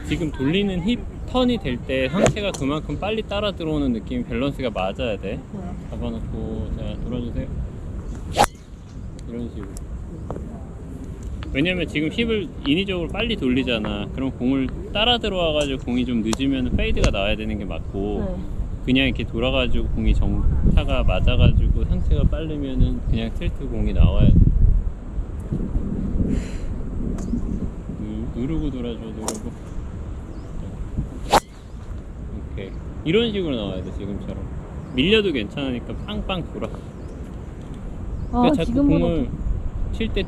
지금 돌리는 힙 턴이 될 때 상체가 그만큼 빨리 따라 들어오는 느낌, 밸런스가 맞아야 돼. 잡아놓고 자 돌아주세요. 이런 식으로. 왜냐면 지금 힙을 인위적으로 빨리 돌리잖아. 그럼 공을 따라 들어와가지고 공이 좀 늦으면 페이드가 나와야 되는 게 맞고 그냥 이렇게 돌아가지고 공이 정타가 맞아가지고 상체가 빠르면은 그냥 틸트 공이 나와야 돼. 누르고 돌아줘, 누르고. 오케이. 이런 식으로 나와야 돼, 지금처럼. 밀려도 괜찮으니까 빵빵 돌아. 그러니까 자꾸 공을 칠 때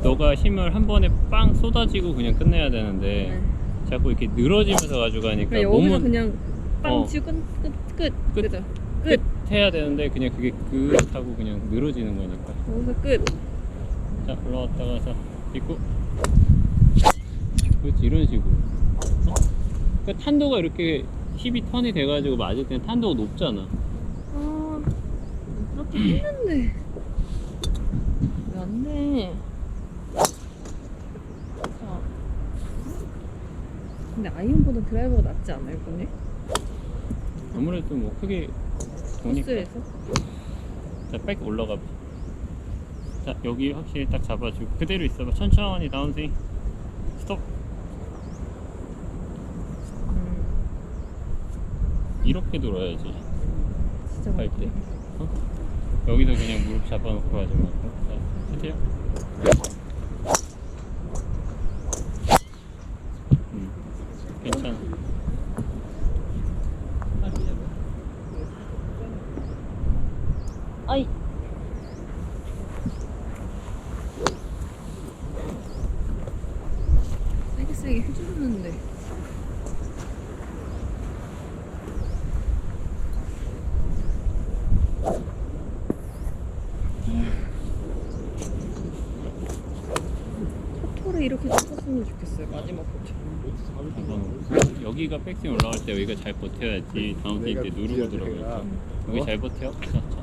너가 힘을 한 번에 빵 쏟아지고 그냥 끝내야 되는데 자꾸 이렇게 늘어지면서 가져가니까 그러니까 여기서 그냥 빵 치고 끝. 그죠? 끝 해야 되는데 그냥 그게 끝 하고 그냥 늘어지는 거니까. 여기서 끝. 자, 올라왔다가 자, 딛고. 그렇지, 이런 식으로. 그러니까 탄도가 이렇게 힙이 턴이 돼가지고 맞을 때는 탄도가 높잖아. 아, 그렇게 했는데 왜 안 돼? 자, 근데 아이언보다 드라이버가 낫지 않아요, 근데? 아무래도 뭐 크게 보니까. 코스에서? 자, 백 올라가 봐. 자, 여기 확실히 딱 잡아주고 그대로 있어봐. 천천히 다운스윙. 스톱. 이렇게 돌아야지. 진짜 갈 때. 여기서 그냥 무릎 잡아놓고 하지 말고. 자, 세트요. 괜찮아. 아이. 세게 해주는데. 토토를 이렇게 좀 쳤으면 좋겠어요, 마지막 것처럼. 여기가 백스윙 올라갈 때 여기가 잘 버텨야지. 다운스윙 때 누르고 들어가야지. 여기 잘 버텨. 자, 자.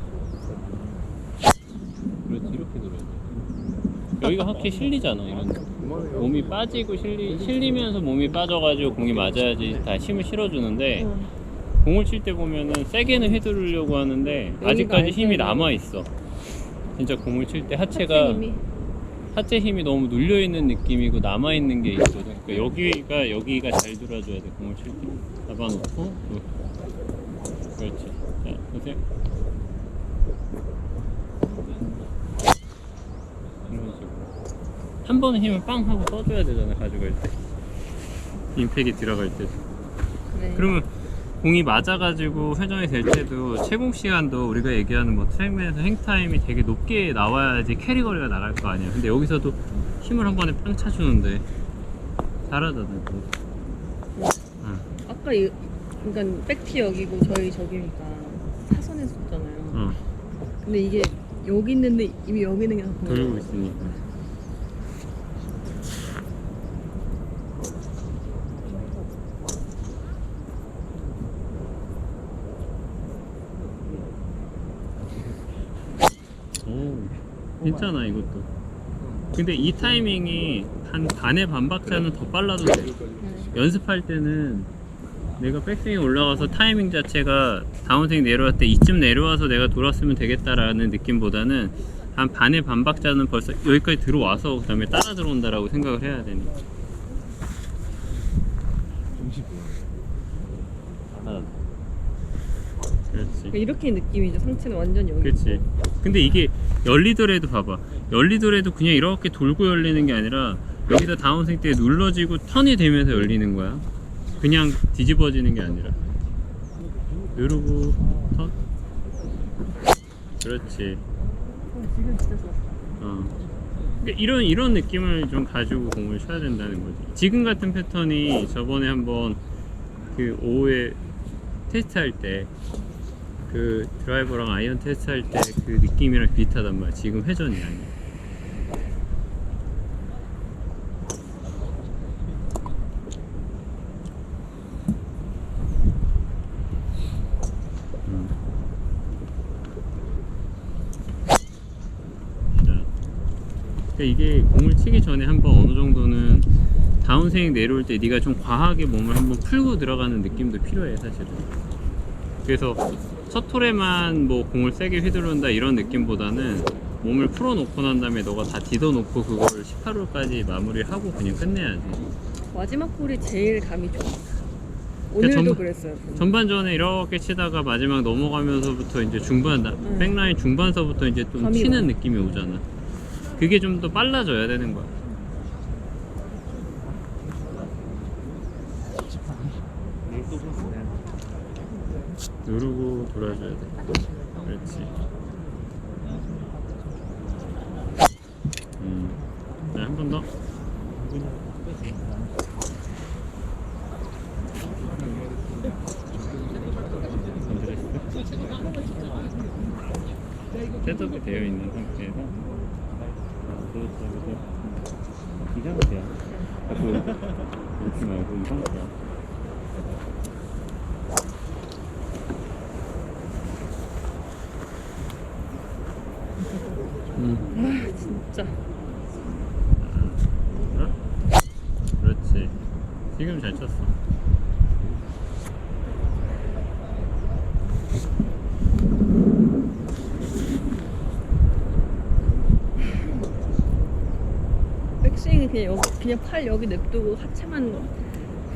그렇지, 이렇게 들어야 돼. 여기가 확실히 실리잖아. 이런 몸이 빠지고 실리면서 몸이 빠져가지고 공이 맞아야지 다 힘을 실어주는데 공을 칠 때 보면은 세게는 휘두르려고 하는데 아직까지 힘이 남아있어. 진짜 공을 칠 때 하체 힘이 너무 눌려있는 느낌이고 남아있는 게 있거든. 그러니까 여기가 잘 돌아줘야 돼. 공을 칠 때 잡아놓고 그렇지. 자, 보세요. 이런 식으로 한 번은 힘을 빵 하고 써줘야 되잖아. 가져갈 때 임팩이 들어갈 때도. 네. 그러면 공이 맞아가지고 회전이 될 때도 채공 시간도 우리가 얘기하는 뭐 트랙맨에서 행타임이 되게 높게 나와야지 캐리 거리가 나갈 거 아니야. 근데 여기서도 힘을 한 번에 빵 차주는데 잘하잖아. 아까 그러니까 백티 여기고 저희 저기니까 사선에서 줬잖아요. 근데 이게 여기 있는데 이미 여기 있는 게 다 보여요. 돌고 있으니까. 오, 괜찮아 이것도. 근데 이 타이밍이 한 반의 반 박자는 더 빨라도 돼. 연습할 때는 내가 백스윙에 올라가서 타이밍 자체가 다운스윙 내려갈 때 이쯤 내려와서 내가 돌았으면 되겠다라는 느낌보다는 한 반의 반 박자는 벌써 여기까지 들어와서 그 다음에 따라 들어온다라고 생각을 해야 되니까. 그렇지. 그러니까 이렇게 느낌이죠. 상체는 완전 여기. 그렇지. 근데 이게 열리더라도 봐봐. 열리더라도 그냥 이렇게 돌고 열리는 게 아니라 여기다 다운스윙 때 눌러지고 턴이 되면서 열리는 거야. 그냥 뒤집어지는 게 아니라. 누르고 턴. 그렇지. 지금 진짜 좋았어. 그러니까 이런 느낌을 좀 가지고 공을 쳐야 된다는 거지. 지금 같은 패턴이 저번에 한번 그 오후에 테스트할 때 그 드라이버랑 아이언 테스트할 때 그 느낌이랑 비슷하단 말이야. 지금 회전이 아니야. 그러니까 이게 공을 치기 전에 한번 어느 정도는 다운스윙 내려올 때 네가 좀 과하게 몸을 한번 풀고 들어가는 느낌도 필요해 사실은. 그래서 첫 톨에만 뭐 공을 세게 휘두른다 이런 느낌보다는 몸을 풀어놓고 난 다음에 너가 다 디뎌놓고 그거를 18홀까지 마무리하고 그냥 끝내야지. 마지막 홀이 제일 감이 좋아. 오늘도 전- 그랬어요. 전반전에 이렇게 치다가 마지막 넘어가면서부터 이제 중반 백라인 중반서부터 이제 좀 감이 튀는 와. 느낌이 오잖아. 그게 좀 더 빨라져야 되는 거야. 누르고 돌아줘야 돼. 그렇지. 네, 한 번 더. 셋업이 되어 있는 상태에서 이 상태야. 이렇게 말고 이 상태야. 아 진짜. 그렇지. 지금 잘 쳤어. 백스윙이 그냥 팔 여기 냅두고 하체만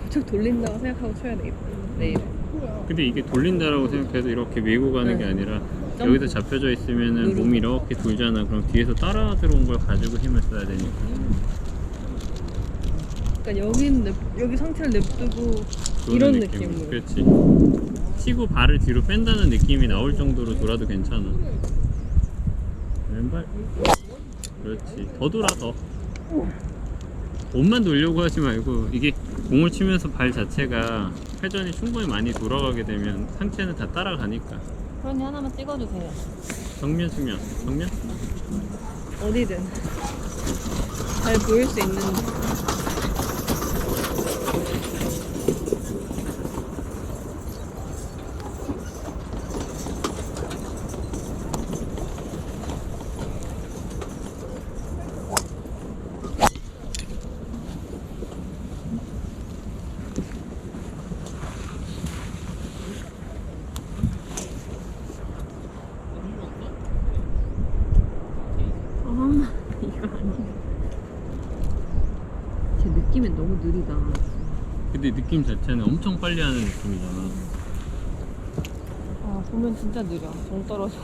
부쩍 돌린다고 생각하고 쳐야 되겠다. 내일. 근데 이게 돌린다라고 생각해도 이렇게 밀고 가는 게 아니라 점- 여기서 잡혀져 있으면은 누르고. 몸이 이렇게 돌잖아. 그럼 뒤에서 따라 들어온 걸 가지고 힘을 써야 되니까. 그러니까 여기 상태를 냅두고 이런 느낌으로. 그렇지. 치고 발을 뒤로 뺀다는 느낌이 나올 정도로 돌아도 괜찮아. 왼발. 그렇지. 더 돌아 더. 몸만 돌려고 하지 말고 이게 공을 치면서 발 자체가 회전이 충분히 많이 돌아가게 되면 상체는 다 따라가니까. 그러니 하나만 찍어주세요. 정면 측면. 정면? 어디든 잘 보일 수 있는. 아 이거 아니야. 제 느낌은 너무 느리다. 근데 느낌 자체는 엄청 빨리 하는 느낌이잖아. 아 보면 진짜 느려. 정 떨어져.